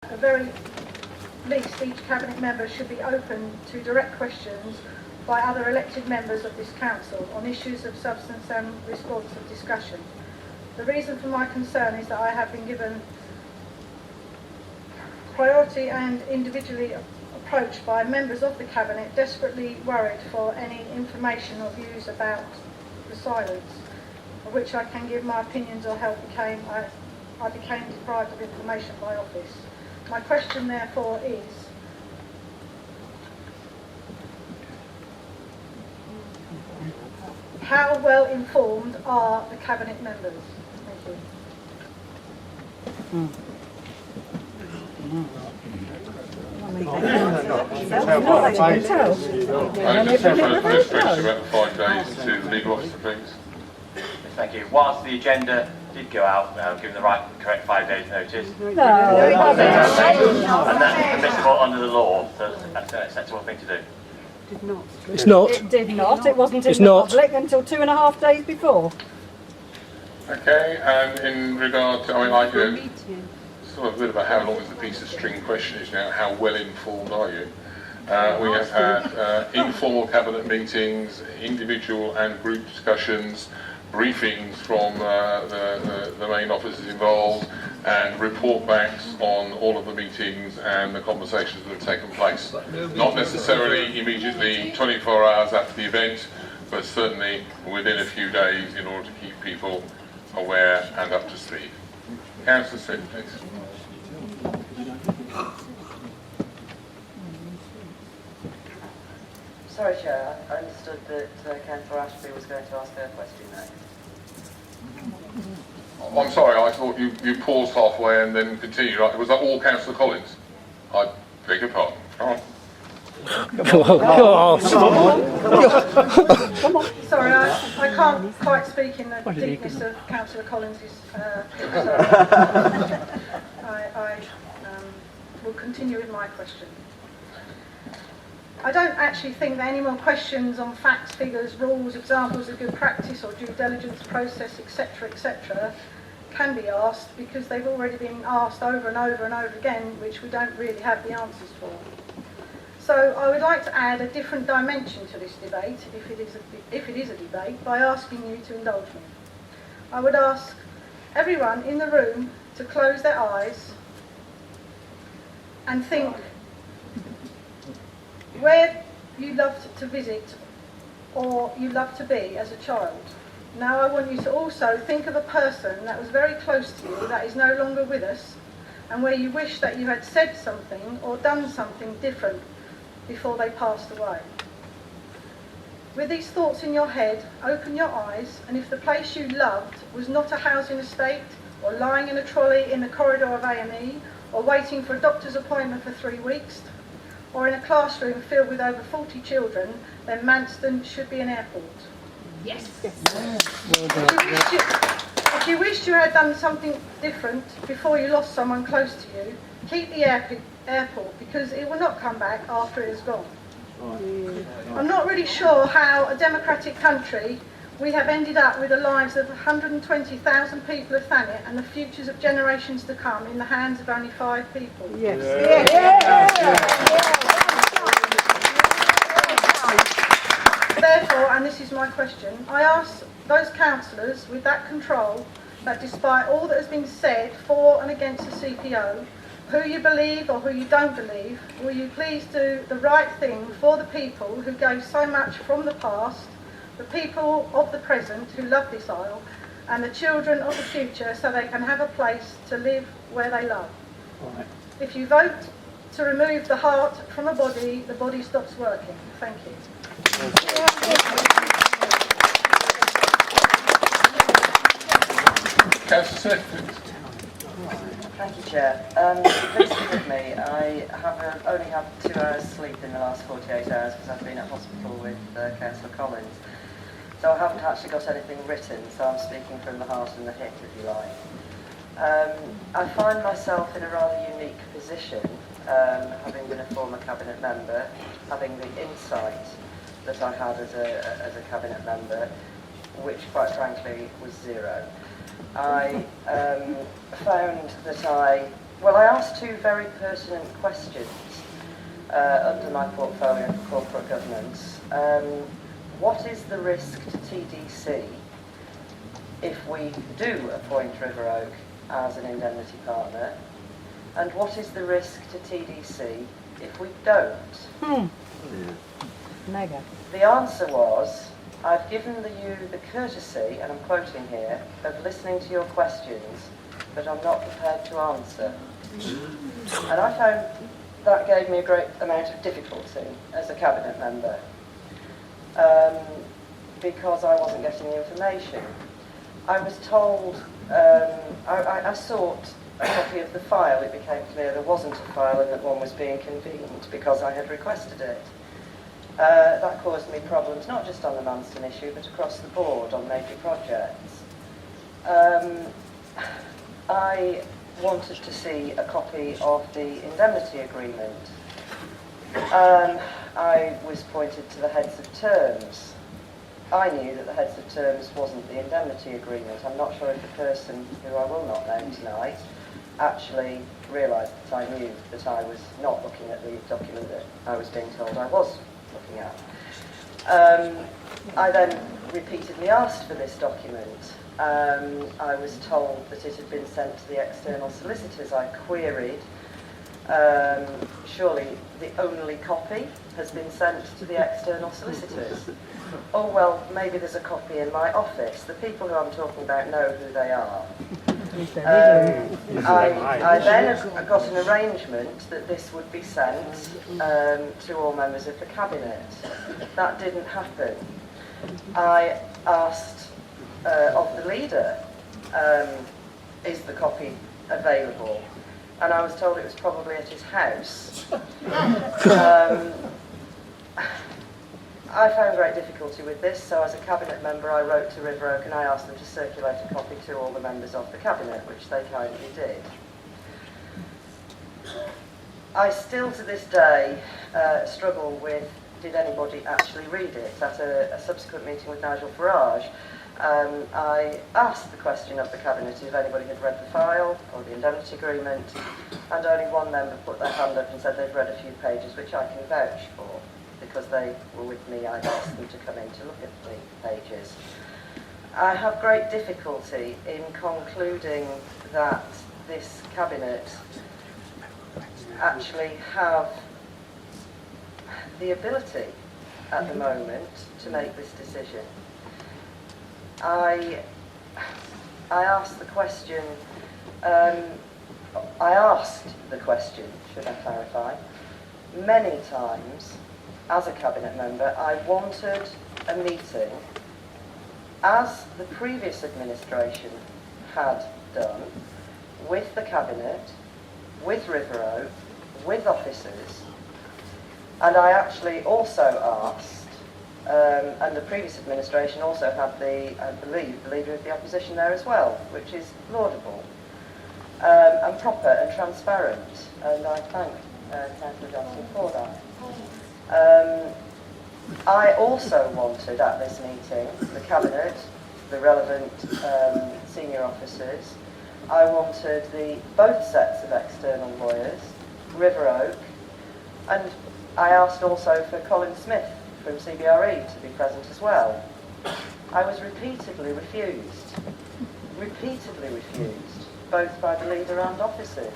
At the very least, each Cabinet member should be open to direct questions by other elected members of this Council on issues of substance and responsive discussion. The reason for my concern is that I have been given priority and individually approached by members of the Cabinet desperately worried for any information or views about the silence, of which I can give my opinions or help I became deprived of information by office. My question therefore is, how well informed are the Cabinet members? Thank you. Just for the first question about the 5 days to the legal officer, please. Thank you. Whilst the agenda did go out, given the correct 5 days notice, and that's permissible under the law, so that's an acceptable thing to do. It's not. It did not. It wasn't in It's the not. public until 2.5 days before. Okay, and in regard to, sort of a bit about how long is the piece of string question is now, how well informed are you? We have had informal Cabinet meetings, individual and group discussions, briefings from the main officers involved, and report backs on all of the meetings and the conversations that have taken place. Not necessarily immediately 24 hours after the event, but certainly within a few days in order to keep people aware and up to speed. Councillor Smith, please. Sorry, Chair, I understood that Councillor Ashby was going to ask her question next. I'm sorry, I thought you paused halfway and then continued. Right? Was that all Councillor Collins? I beg your pardon. Come on. Sorry, I can't quite speak in the deepness of Councillor Collins's so I will continue with my question. I don't actually think that any more questions on facts, figures, rules, examples of good practice or due diligence process, etc., can be asked, because they've already been asked over and over and over again, which we don't really have the answers for. So I would like to add a different dimension to this debate, if it is a debate, by asking you to indulge me. I would ask everyone in the room to close their eyes and think where you loved to visit or you loved to be as a child. Now I want you to also think of a person that was very close to you that is no longer with us, and where you wish that you had said something or done something different before they passed away. With these thoughts in your head, open your eyes, and if the place you loved was not a housing estate, or lying in a trolley in the corridor of A&E, or waiting for a doctor's appointment for 3 weeks, or in a classroom filled with over 40 children, then Manston should be an airport. Yes. If you wished you had done something different before you lost someone close to you, keep the airport, because it will not come back after it is gone. I'm not really sure how a democratic country we have ended up with the lives of 120,000 people of Thanet and the futures of generations to come in the hands of only 5 people. Yes. Therefore, and this is my question, I ask those councillors with that control that despite all that has been said for and against the CPO, who you believe or who you don't believe, will you please do the right thing for the people who gave so much from the past, the people of the present who love this isle, and the children of the future, so they can have a place to live where they love. Right. If you vote to remove the heart from a body, the body stops working. Thank you. Councillor Smith, please. Thank you, Chair. Please forgive me, I only had 2 hours sleep in the last 48 hours because I've been at hospital with Councillor Collins. So I haven't actually got anything written, so I'm speaking from the heart and the hip, if you like. I find myself in a rather unique position, having been a former Cabinet member, having the insight that I had as a Cabinet member, which quite frankly was zero. I found that I Well, I asked two very pertinent questions under my portfolio for corporate governance. What is the risk to TDC if we do appoint RiverOak as an indemnity partner? And what is the risk to TDC if we don't? Mega. The answer was, I've given you the courtesy, and I'm quoting here, of listening to your questions, but I'm not prepared to answer. And I found that gave me a great amount of difficulty as a cabinet member, because I wasn't getting the information. I was told, I sought a copy of the file. It became clear there wasn't a file and that one was being convened because I had requested it. That caused me problems, not just on the Manston issue, but across the board on major projects. I wanted to see a copy of the indemnity agreement. I was pointed to the heads of terms. I knew that the heads of terms wasn't the indemnity agreement. I'm not sure if the person, who I will not name tonight, actually realised that I knew that I was not looking at the document that I was being told I was looking at. I then repeatedly asked for this document. I was told that it had been sent to the external solicitors. I queried, surely the only copy has been sent to the external solicitors. Oh well, maybe there's a copy in my office. The people who I'm talking about know who they are. I then got an arrangement that this would be sent to all members of the cabinet. That didn't happen. I asked of the leader, is the copy available? And I was told it was probably at his house. I found great difficulty with this, so as a cabinet member I wrote to RiverOak and I asked them to circulate a copy to all the members of the cabinet, which they kindly did. I still to this day struggle with, did anybody actually read it? At a subsequent meeting with Nigel Farage, I asked the question of the cabinet if anybody had read the file or the indemnity agreement, and only one member put their hand up and said they'd read a few pages, which I can vouch for. Because they were with me, I'd asked them to come in to look at the pages. I have great difficulty in concluding that this cabinet actually have the ability at the moment to make this decision. I asked the question, should I clarify, many times. As a cabinet member, I wanted a meeting, as the previous administration had done, with the cabinet, with RiverOak, with officers, and I actually also asked, and the previous administration also had I believe, the leader of the opposition there as well, which is laudable, and proper and transparent, and I thank Councillor Johnson for that. I also wanted at this meeting the cabinet, the relevant senior officers. I wanted both sets of external lawyers, RiverOak, and I asked also for Colin Smith from CBRE to be present as well. I was repeatedly refused, both by the leader and officers.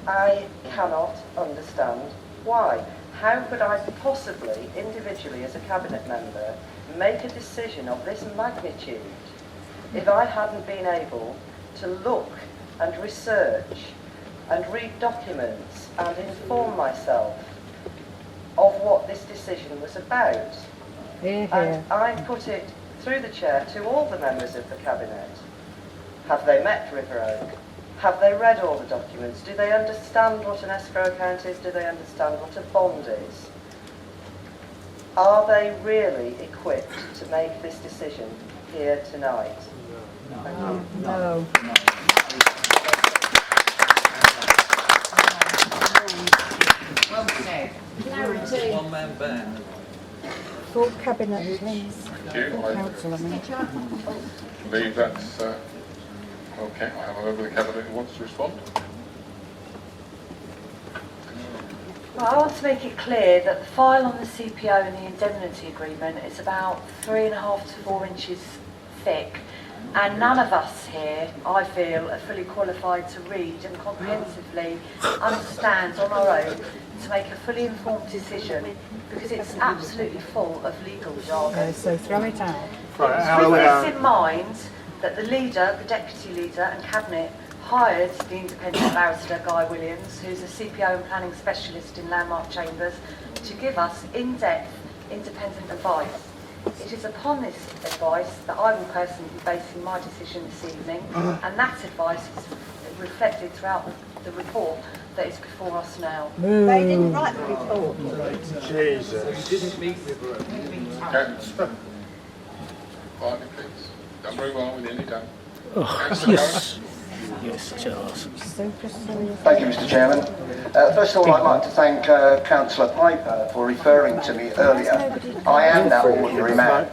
I cannot understand why. How could I possibly, individually as a cabinet member, make a decision of this magnitude if I hadn't been able to look and research and read documents and inform myself of what this decision was about? And I put it through the chair to all the members of the cabinet. Have they met RiverOak? Have they read all the documents? Do they understand what an escrow account is? Do they understand what a bond is? Are they really equipped to make this decision here tonight? No. Well said. Clarity. One man band. Full cabinet, please. Thank you. Full council, I mean. I believe that's okay. I have a member of the cabinet who wants to respond. Well, I want to make it clear that the file on the CPO and the indemnity agreement is about 3.5 to 4 inches thick, and none of us here, I feel, are fully qualified to read and comprehensively understand on our own to make a fully informed decision, because it's absolutely full of legal jargon. So throw it out. It's with this in mind that the leader, the deputy leader and cabinet hired the independent barrister Guy Williams, who's a CPO and planning specialist in Landmark Chambers, to give us in-depth independent advice. It is upon this advice that I will personally be basing my decision this evening, and that advice is reflected throughout the report that is before us now. They didn't write the report. Jesus. Okay. Quietly, please. Done very well, we're nearly done. Yes. Yes, Charles. Super serious. Thank you, Mr. Chairman. First of all, I'd like to thank Councillor Piper for referring to me earlier. I am that ordinary man.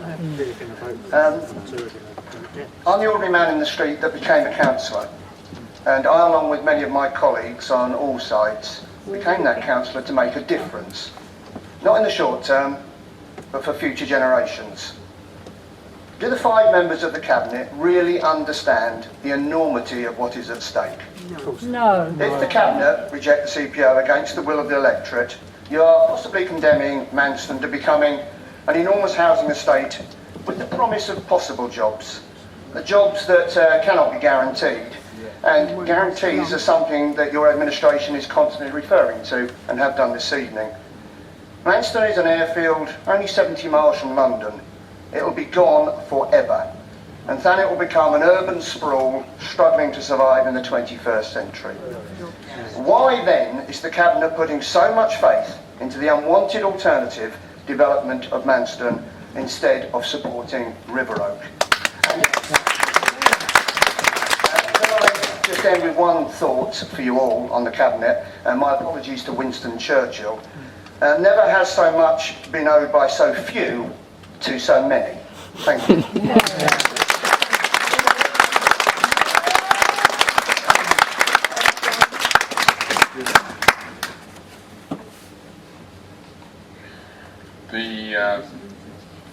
I'm the ordinary man in the street that became a councillor, and I, along with many of my colleagues on all sides, became that councillor to make a difference. Not in the short term, but for future generations. Do the 5 members of the Cabinet really understand the enormity of what is at stake? No. If the Cabinet reject the CPO against the will of the electorate, you are possibly condemning Manston to becoming an enormous housing estate with the promise of possible jobs. The jobs that cannot be guaranteed. And guarantees are something that your administration is constantly referring to and have done this evening. Manston is an airfield only 70 miles from London. It will be gone forever, and then it will become an urban sprawl struggling to survive in the 21st century. Why then is the Cabinet putting so much faith into the unwanted alternative development of Manston instead of supporting RiverOak? Just end with one thought for you all on the Cabinet, and my apologies to Winston Churchill. Never has so much been owed by so few to so many. Thank you.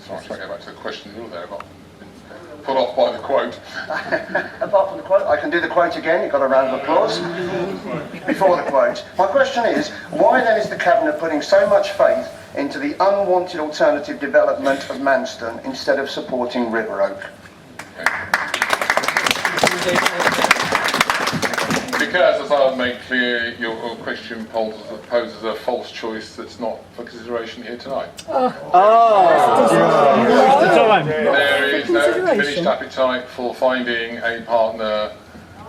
Sorry, shall I go back to the question in the middle there? I got put off by the quote. Apart from the quote, I can do the quote again. You got a round of applause before the quote. My question is, why then is the Cabinet putting so much faith into the unwanted alternative development of Manston instead of supporting RiverOak? Because, as I've made clear, your question poses a false choice that's not for consideration here tonight. There is no diminished appetite for finding a partner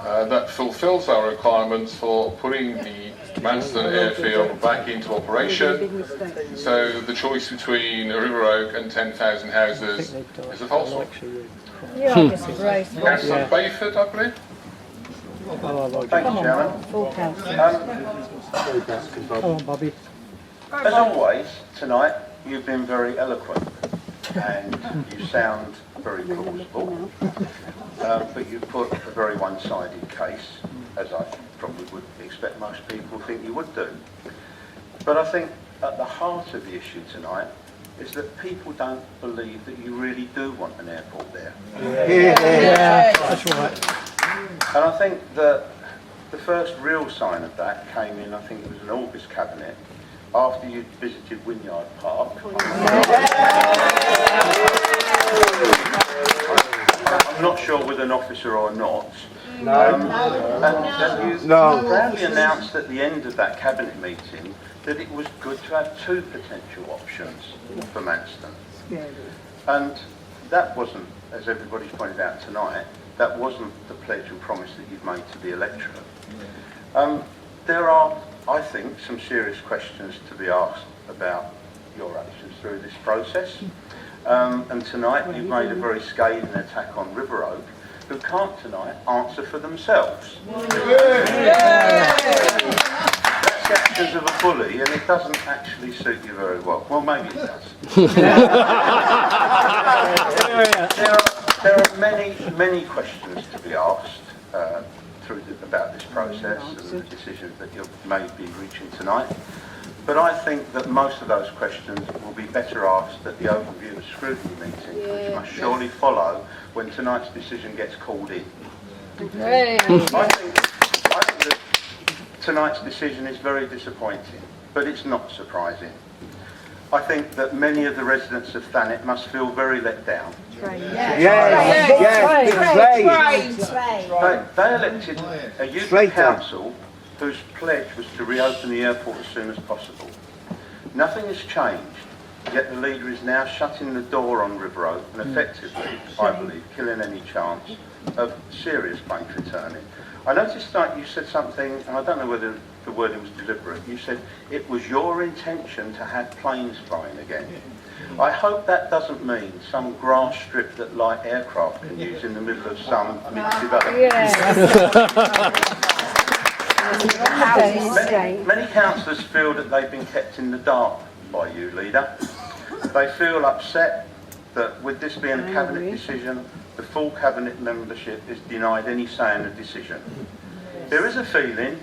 that fulfills our requirements for putting the Manston airfield back into operation. So the choice between RiverOak and 10,000 houses is a false one. You're disgraceful. Councillor Bayford, I believe. Thank you, Chairman. Full council. Come on, Bobby. As always, tonight you've been very eloquent and you sound very plausible, but you put a very one-sided case, as I probably would expect most people think you would do. But I think at the heart of the issue tonight is that people don't believe that you really do want an airport there. Yeah, that's right. And I think that the first real sign of that came in, I think it was an August cabinet, after you'd visited Wynyard Park. I'm not sure with an officer or not. And you proudly announced at the end of that cabinet meeting that it was good to have 2 potential options for Manston. And that wasn't, as everybody's pointed out tonight, that wasn't the pledge and promise that you've made to the electorate. There are, I think, some serious questions to be asked about your actions through this process. And tonight you've made a very scathing attack on RiverOak, who can't tonight answer for themselves. That's the actions of a bully, and it doesn't actually suit you very well. Well, maybe it does. There are many questions to be asked about this process and the decisions that you may be reaching tonight. But I think that most of those questions will be better asked at the overview of scrutiny meeting, which must surely follow when tonight's decision gets called in. I think that tonight's decision is very disappointing, but it's not surprising. I think that many of the residents of Thanet must feel very let down. They elected a youth council whose pledge was to reopen the airport as soon as possible. Nothing has changed, yet the leader is now shutting the door on RiverOak and effectively, I believe, killing any chance of serious planes returning. I noticed that you said something, and I don't know whether the wording was deliberate. You said it was your intention to have planes flying again. I hope that doesn't mean some grass strip that light aircraft can use in the middle of some mixed development. Many councillors feel that they've been kept in the dark by you, leader. They feel upset that with this being a cabinet decision, the full cabinet membership is denied any say in the decision. There is a feeling